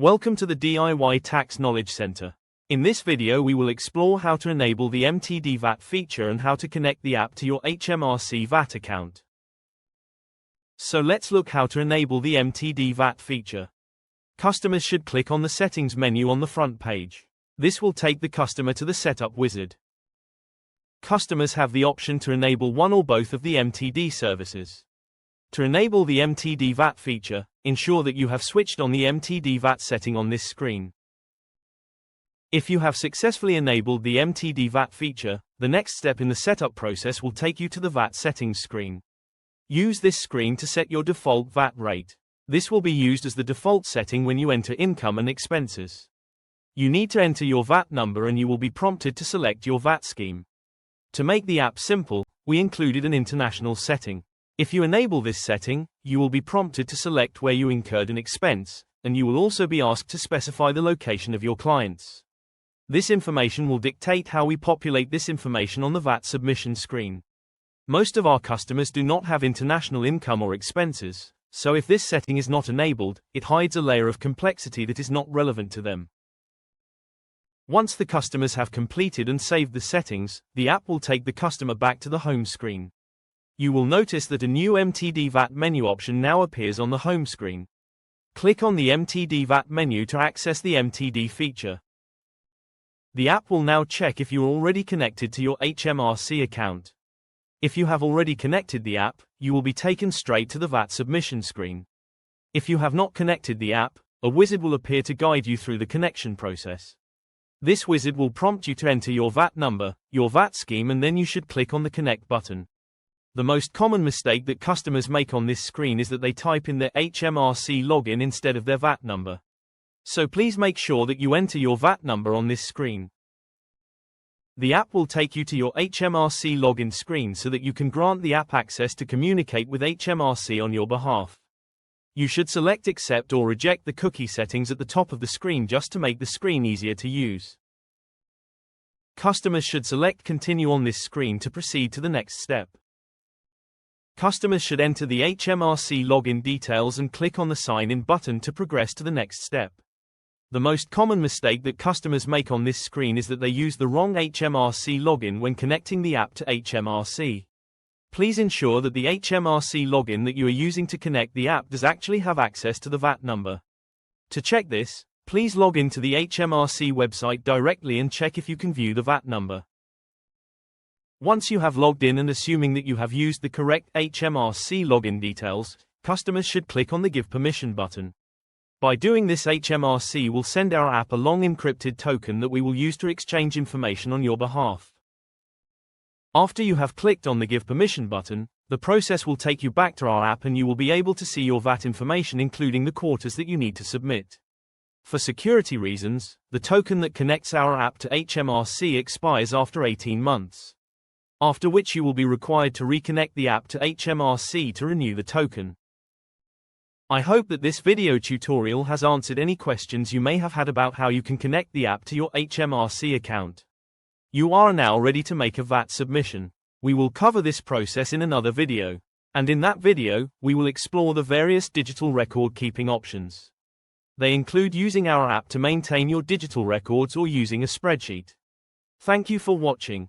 Welcome to the DIY Tax Knowledge Center. In this video we will explore how to enable the MTD VAT feature and how to connect the app to your HMRC VAT account. So let's look how to enable the MTD VAT feature. Customers should click on the Settings menu on the front page. This will take the customer to the Setup wizard. Customers have the option to enable one or both of the MTD services. To enable the MTD VAT feature, ensure that you have switched on the MTD VAT setting on this screen. If you have successfully enabled the MTD VAT feature, the next step in the setup process will take you to the VAT settings screen. Use this screen to set your default VAT rate. This will be used as the default setting when you enter income and expenses. You need to enter your VAT number and you will be prompted to select your VAT scheme. To make the app simple, we included an international setting. If you enable this setting, you will be prompted to select where you incurred an expense, and you will also be asked to specify the location of your clients. This information will dictate how we populate this information on the VAT submission screen. Most of our customers do not have international income or expenses, so if this setting is not enabled, it hides a layer of complexity that is not relevant to them. Once the customers have completed and saved the settings, the app will take the customer back to the home screen. You will notice that a new MTD VAT menu option now appears on the home screen. Click on the MTD VAT menu to access the MTD feature. The app will now check if you are already connected to your HMRC account. If you have already connected the app, you will be taken straight to the VAT submission screen. If you have not connected the app, a wizard will appear to guide you through the connection process. This wizard will prompt you to enter your VAT number, your VAT scheme, and then you should click on the Connect button. The most common mistake that customers make on this screen is that they type in their HMRC login instead of their VAT number. So please make sure that you enter your VAT number on this screen. The app will take you to your HMRC login screen so that you can grant the app access to communicate with HMRC on your behalf. You should select Accept or Reject the cookie settings at the top of the screen just to make the screen easier to use. Customers should select Continue on this screen to proceed to the next step. Customers should enter the HMRC login details and click on the Sign In button to progress to the next step. The most common mistake that customers make on this screen is that they use the wrong HMRC login when connecting the app to HMRC. Please ensure that the HMRC login that you are using to connect the app does actually have access to the VAT number. To check this, please log into the HMRC website directly and check if you can view the VAT number. Once you have logged in and assuming that you have used the correct HMRC login details, customers should click on the Give Permission button. By doing this, HMRC will send our app a long encrypted token that we will use to exchange information on your behalf. After you have clicked on the Give Permission button, the process will take you back to our app and you will be able to see your VAT information, including the quarters that you need to submit. For security reasons, the token that connects our app to HMRC expires after 18 months. After which you will be required to reconnect the app to HMRC to renew the token. I hope that this video tutorial has answered any questions you may have had about how you can connect the app to your HMRC account. You are now ready to make a VAT submission. We will cover this process in another video. And in that video, we will explore the various digital record keeping options. They include using our app to maintain your digital records or using a spreadsheet. Thank you for watching.